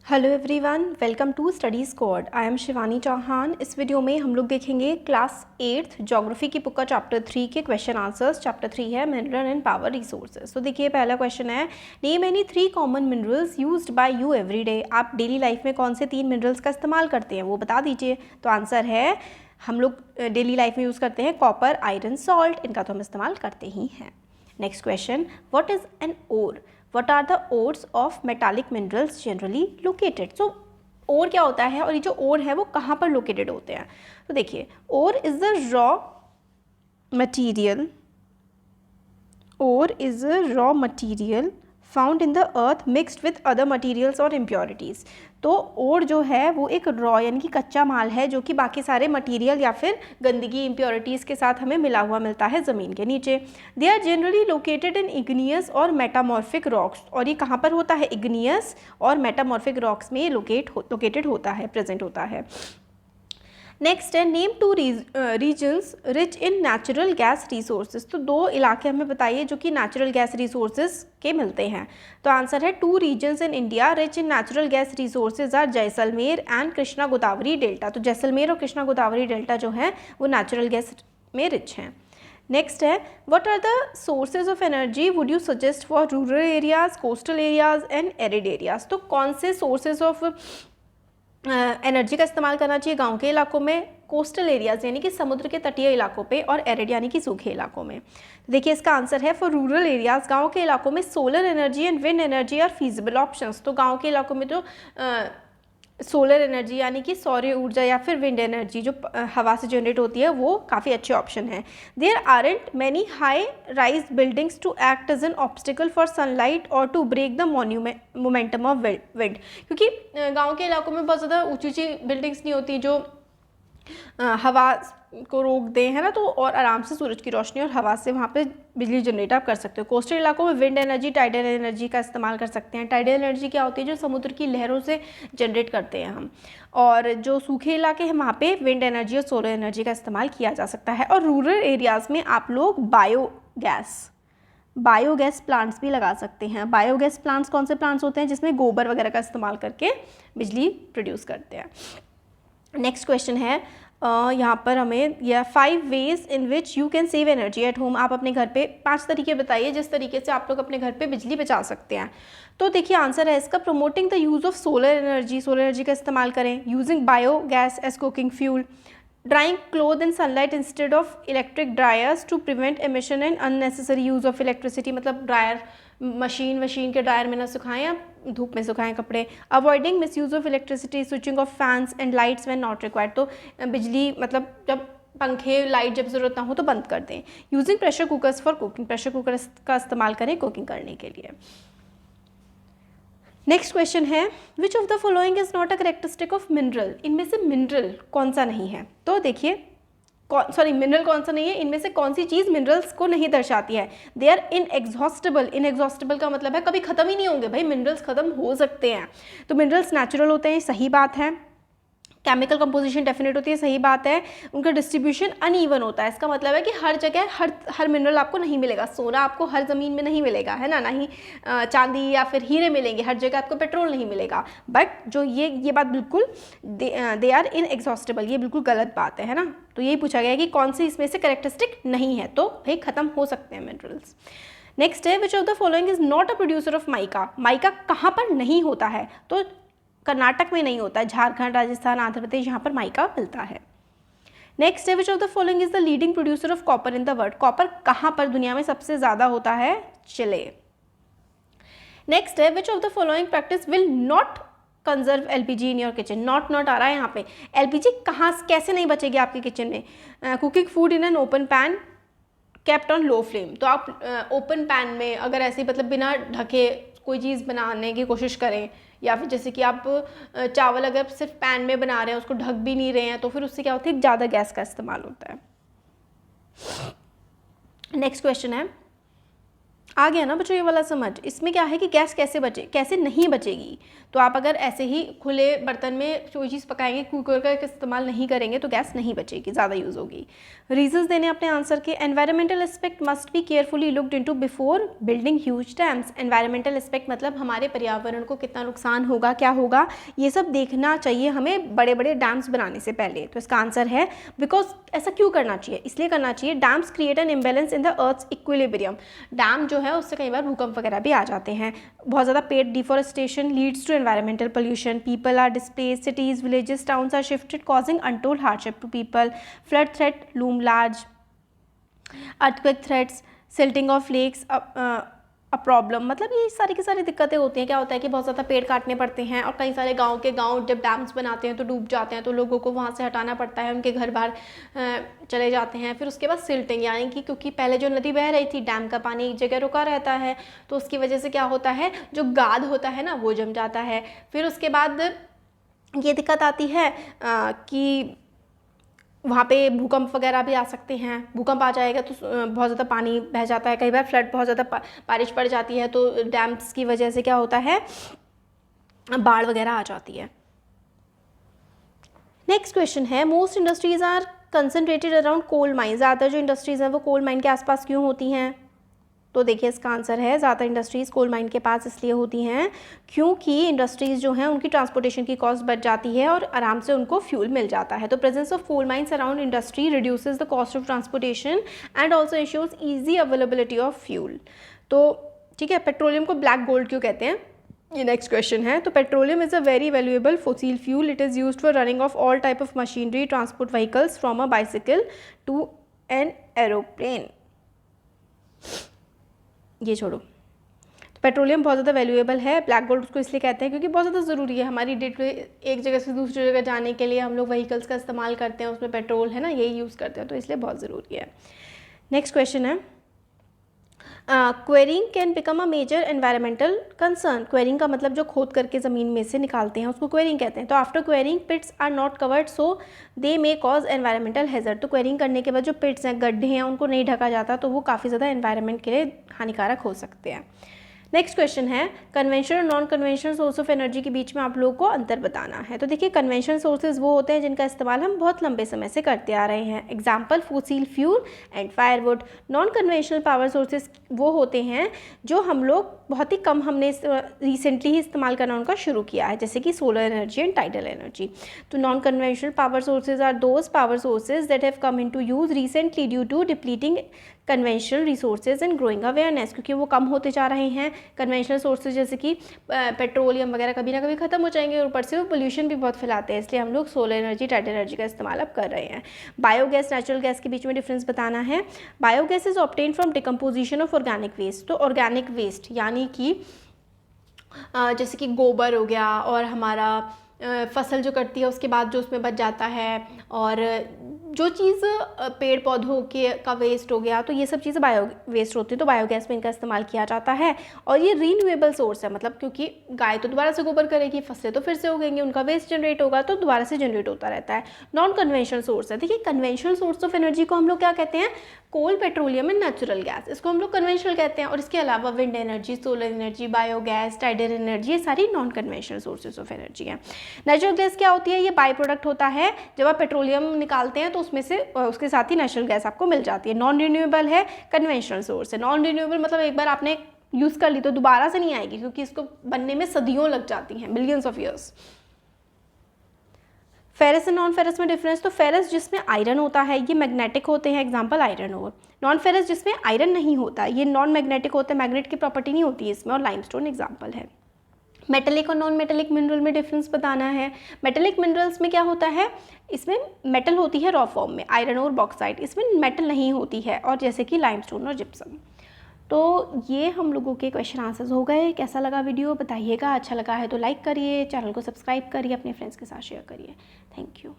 Hello everyone, welcome to Study Squad. I am Shivani Chauhan. इस video में हम लोग देखेंगे क्लास 8th ज्योग्राफी की बुक का चैप्टर 3 के क्वेश्चन आंसर्स। चैप्टर 3 है मिनरल एंड पावर रिसोर्सेज। तो देखिए पहला क्वेश्चन है, name any 3 common minerals used by you everyday. आप डेली लाइफ में कौन से 3 मिनरल्स का इस्तेमाल करते हैं वो बता दीजिए। तो आंसर है, हम लोग डेली लाइफ में यूज़ करते हैं कॉपर, आयरन, सॉल्ट। इनका तो हम इस्तेमाल करते ही हैं। Next question, what is an ore? What are the ores of metallic minerals generally located? So ore क्या होता है और ये जो ore है वो कहाँ पर लोकेटेड होते हैं? तो देखिए, ore is the raw material. Ore is a raw material found in the earth mixed with other materials or impurities. तो ओर जो है वो एक रॉ यानी कि कच्चा माल है जो कि बाकी सारे मटेरियल या फिर गंदगी, इम्प्योरिटीज़ के साथ हमें मिला हुआ मिलता है ज़मीन के नीचे। They are generally located in igneous और मेटामॉर्फिक रॉक्स। और ये कहाँ पर होता है? इग्नियस और मेटामॉर्फिक रॉक्स में लोकेटेड होता है, प्रेजेंट होता है। नेक्स्ट है, name 2 regions rich in natural gas resources. तो 2 इलाके हमें बताइए जो कि नेचुरल गैस रिसोर्सेज के मिलते हैं। तो आंसर है 2 regions in India rich in natural gas resources are Jaisalmer and Krishna Godavari delta. तो जैसलमेर और कृष्णा गोदावरी डेल्टा जो है वो नेचुरल गैस में रिच हैं। नेक्स्ट है, what are the sources of energy would you suggest for rural areas, coastal areas and arid areas. तो कौन से सोर्सेज ऑफ एनर्जी का इस्तेमाल करना चाहिए गांव के इलाकों में, कोस्टल एरियाज यानी कि समुद्र के तटीय इलाकों पे, और एरिड यानी कि सूखे इलाकों में? देखिए इसका आंसर है, फॉर रूरल एरियाज गांव के इलाकों में solar energy and wind energy are feasible options. तो गांव के इलाकों में जो सोलर एनर्जी यानी कि सौर ऊर्जा या फिर विंड एनर्जी जो हवा से जनरेट होती है वो काफ़ी अच्छे ऑप्शन है। There aren't many high rise buildings to act as an obstacle for sunlight और to break the momentum of wind. क्योंकि गांव के इलाकों में बहुत ज़्यादा ऊंची ऊंची बिल्डिंग्स नहीं होती जो हवा को रोक दें, है ना। तो और आराम से सूरज की रोशनी और हवा से वहाँ पे बिजली जनरेट आप कर सकते हो। कोस्टल इलाकों में विंड एनर्जी, टाइडल एनर्जी का इस्तेमाल कर सकते हैं। टाइडल एनर्जी क्या होती है? जो समुद्र की लहरों से जनरेट करते हैं हम। और जो सूखे इलाके हैं वहाँ पे विंड एनर्जी और सोलर एनर्जी का इस्तेमाल किया जा सकता है। और रूरल एरियाज़ में आप लोग बायोगैस प्लांट्स भी लगा सकते हैं। बायोगैस प्लांट्स कौन से प्लांट्स होते हैं? जिसमें गोबर वगैरह का इस्तेमाल करके बिजली प्रोड्यूस करते हैं। नेक्स्ट क्वेश्चन है, यहाँ पर हमें यह 5 ways in which you can save energy at home. आप अपने घर पे 5 तरीके बताइए जिस तरीके से आप लोग अपने घर पे बिजली बचा सकते हैं। तो देखिए आंसर है इसका, promoting the use of solar energy का इस्तेमाल करें, using biogas as cooking fuel, drying cloth in sunlight instead of electric dryers to prevent emission and unnecessary use of electricity. मतलब ड्रायर मशीन के ड्रायर में ना सुखाएं या धूप में सुखाएं कपड़े। Avoiding misuse of electricity, switching off fans and lights when not required. तो बिजली मतलब जब पंखे, लाइट जब ज़रूरत ना हो तो बंद कर दें। Using pressure cookers for cooking, pressure cooker का इस्तेमाल करें कुकिंग करने के लिए। नेक्स्ट क्वेश्चन है, which of the following is not a characteristic of mineral. इनमें से मिनरल कौन सा नहीं है? तो देखिए मिनरल कौन सा नहीं है, इनमें से कौन सी चीज़ मिनरल्स को नहीं दर्शाती है? They are inexhaustible. इनएग्जॉस्टेबल का मतलब है कभी ख़त्म ही नहीं होंगे। भाई मिनरल्स ख़त्म हो सकते हैं। तो मिनरल्स नेचुरल होते हैं, सही बात है। केमिकल कंपोजिशन डेफिनेट होती है, सही बात है। उनका डिस्ट्रीब्यूशन अनइवन होता है। इसका मतलब है कि हर जगह हर मिनरल आपको नहीं मिलेगा। सोना आपको हर ज़मीन में नहीं मिलेगा, है ना ही चांदी या फिर हीरे मिलेंगे। हर जगह आपको पेट्रोल नहीं मिलेगा। बट जो ये बात बिल्कुल दे आर इनएग्जॉस्टेबल, ये बिल्कुल गलत बात है ना। तो यही पूछा गया है कि कौन सी इसमें से करेक्टरिस्टिक नहीं है। तो भाई ख़त्म हो सकते हैं मिनरल्स। नेक्स्ट है, which of the following is not a producer of mica. Mica कहाँ पर नहीं होता है? तो कर्नाटक में नहीं होता है, झारखंड, राजस्थान, आंध्र प्रदेश, यहाँ पर माइका मिलता है। नेक्स्ट है, which of the following is the leading producer of copper in the world. Copper कहाँ पर दुनिया में सबसे ज़्यादा होता है? चिले। नेक्स्ट है, which of the following practice will not conserve LPG in your kitchen. Not आ रहा है यहाँ पे। एलपीजी कैसे नहीं बचेगी आपके किचन में? Cooking food in an open pan kept on low flame. तो आप ओपन पैन में अगर ऐसे मतलब बिना ढके कोई चीज़ बनाने की कोशिश करें, या फिर जैसे कि आप चावल अगर सिर्फ पैन में बना रहे हैं, उसको ढक भी नहीं रहे हैं, तो फिर उससे क्या होता है? ज़्यादा गैस का इस्तेमाल होता है। नेक्स्ट क्वेश्चन है, आ गया ना बच्चों ये वाला समझ। इसमें क्या है कि गैस कैसे कैसे नहीं बचेगी। तो आप अगर ऐसे ही खुले बर्तन में कोई चीज़ पकाएंगे, कुकर का इस्तेमाल नहीं करेंगे तो गैस नहीं बचेगी, ज़्यादा यूज़ होगी। रीजंस देने अपने आंसर के। Environmental aspect must be carefully looked into before building huge dams. Environmental aspect मतलब हमारे पर्यावरण को कितना नुकसान होगा, क्या होगा, ये सब देखना चाहिए हमें बड़े बड़े डैम्स बनाने से पहले। तो इसका आंसर है बिकॉज ऐसा क्यों करना चाहिए, इसलिए करना चाहिए dams create an imbalance in the earth's equilibrium. Dam जो है उससे कई बार भूकंप वगैरह भी आ जाते हैं। बहुत ज़्यादा पेड़ deforestation leads to environmental pollution, people are displaced, cities villages towns are shifted causing untold hardship to people, flood threat loom large, earthquake threats, silting of lakes a problem. मतलब ये सारी की सारी दिक्कतें होती हैं। क्या होता है कि बहुत ज़्यादा पेड़ काटने पड़ते हैं और कई सारे गांव जब डैम्स बनाते हैं तो डूब जाते हैं, तो लोगों को वहाँ से हटाना पड़ता है, उनके घर बाहर चले जाते हैं। फिर उसके बाद सिल्टिंग, यानी कि क्योंकि पहले जो नदी बह रही थी, डैम का पानी एक जगह रुका रहता है, तो उसकी वजह से क्या होता है, जो गाद होता है ना वो जम जाता है। फिर उसके बाद ये दिक्कत आती है कि वहाँ पे भूकंप वगैरह भी आ सकते हैं। भूकंप आ जाएगा तो बहुत ज़्यादा पानी बह जाता है, कई बार फ्लड, बहुत ज़्यादा बारिश पड़ जाती है तो डैम्स की वजह से क्या होता है, बाढ़ वगैरह आ जाती है। नेक्स्ट क्वेश्चन है, most industries are concentrated around coal mine. ज़्यादातर जो इंडस्ट्रीज़ हैं वो कोल माइन के आसपास क्यों होती हैं? तो देखिए इसका आंसर है, ज़्यादातर इंडस्ट्रीज़ कोल माइन के पास इसलिए होती हैं क्योंकि इंडस्ट्रीज़ जो हैं उनकी ट्रांसपोर्टेशन की कॉस्ट बच जाती है और आराम से उनको फ्यूल मिल जाता है। तो presence of coal mines around industry reduces the cost of transportation and also insures easy availability of fuel. तो ठीक है, पेट्रोलियम को ब्लैक गोल्ड क्यों कहते हैं, ये नेक्स्ट क्वेश्चन है। तो petroleum is a very valuable fossil fuel. It is used for running of all type of machinery, transport vehicles from a bicycle to an aeroplane. ये छोड़ो, तो पेट्रोलियम बहुत ज़्यादा वैल्यूएबल है। ब्लैक गोल्ड उसको इसलिए कहते हैं क्योंकि बहुत ज़्यादा ज़रूरी है हमारी डे टू डे, एक जगह से दूसरी जगह जाने के लिए हम लोग व्हीकल्स का इस्तेमाल करते हैं, उसमें पेट्रोल है ना, यही यूज़ करते हैं, तो इसलिए बहुत ज़रूरी है। नेक्स्ट क्वेश्चन है, quarrying can become a major environmental concern. Quarrying का मतलब जो खोद करके ज़मीन में से निकालते हैं उसको क्वेरिंग कहते हैं। तो after quarrying pits are not covered so they may cause environmental hazard. तो क्वेरिंग करने के बाद जो पिट्स हैं, गड्ढे हैं, उनको नहीं ढका जाता तो वो काफ़ी ज़्यादा एनवायरनमेंट के लिए हानिकारक हो सकते हैं। नेक्स्ट क्वेश्चन है, कन्वेंशनल और non conventional source of energy के बीच में आप लोगों को अंतर बताना है। तो देखिए कन्वेंशनल सोर्सेज वो होते हैं जिनका इस्तेमाल हम बहुत लंबे समय से करते आ रहे हैं, example fossil fuel and firewood. Non conventional power sources वो होते हैं जो हम लोग बहुत ही कम, हमने रिसेंटली ही इस्तेमाल करना उनका शुरू किया है, जैसे कि solar energy and tidal energy. तो non conventional power sources are those power sources that have come into use recently due to depleting conventional resources and growing awareness, क्योंकि वो कम होते जा रहे हैं। कन्वेंशनल सोर्सेज जैसे कि पेट्रोलियम वगैरह कभी ना कभी ख़त्म हो जाएंगे और ऊपर से वो पोल्यूशन भी बहुत फैलाते हैं, इसलिए हम लोग सोलर एनर्जी, टाइडल एनर्जी का इस्तेमाल अब कर रहे हैं। बायोगैस, नेचुरल गैस के बीच में डिफरेंस बताना है। Biogas is obtain from decomposition of organic waste. तो ऑर्गेनिक वेस्ट यानी कि जैसे कि गोबर हो गया और हमारा फसल जो कटती है उसके बाद जो उसमें बच जाता है, और जो चीज़ पेड़ पौधों के का वेस्ट हो गया, तो ये सब चीज़ें बायो वेस्ट होती है, तो बायोगैस में इनका इस्तेमाल किया जाता है। और ये रीन्यूएबल सोर्स है, मतलब क्योंकि गाय तो दोबारा से गोबर करेगी, फसलें तो फिर से उगेंगी, उनका वेस्ट जनरेट होगा तो दोबारा से जनरेट होता रहता है। नॉन कन्वेंशनल सोर्स है। देखिए कन्वेंशनल सोर्स ऑफ एनर्जी को हम लोग क्या कहते हैं, कोल, पेट्रोलियम एंड नेचुरल गैस, इसको हम लोग कन्वेंशनल कहते हैं। और इसके अलावा wind energy, solar energy, biogas, tidal energy, ये सारी non conventional sources of energy हैं। नेचुरल गैस क्या होती है, ये बाई प्रोडक्ट होता है, जब आप पेट्रोलियम निकालते हैं तो उसमें से उसके साथ ही नेचुरल गैस आपको मिल जाती है। नॉन रिन्यूएबल है, कन्वेंशनल सोर्स है। नॉन रिन्यूएबल मतलब एक बार आपने यूज़ कर ली तो दोबारा से नहीं आएगी, क्योंकि इसको बनने में सदियों लग जाती हैं, billions of years. Ferrous and non ferrous में डिफरेंस, तो फेरस जिसमें आयरन होता है ये मैग्नेटिक होते हैं, example iron ore. Non ferrous जिसमें आयरन नहीं होता, ये नॉन मैग्नेटिक होते हैं, मैग्नेट की प्रॉपर्टी नहीं होती है इसमें, और लाइमस्टोन एग्जांपल है। मेटेलिक और नॉन मेटेलिक मिनरल में डिफरेंस बताना है। मेटेलिक मिनरल्स में क्या होता है, इसमें मेटल होती है रॉ फॉर्म में, आयरन और बॉक्साइट, इसमें मेटल नहीं होती है, और जैसे कि लाइमस्टोन और जिप्सम। तो ये हम लोगों के क्वेश्चन आंसर्स हो गए। कैसा लगा वीडियो बताइएगा, अच्छा लगा है तो लाइक करिए, चैनल को सब्सक्राइब करिए, अपने फ्रेंड्स के साथ शेयर करिए। Thank you.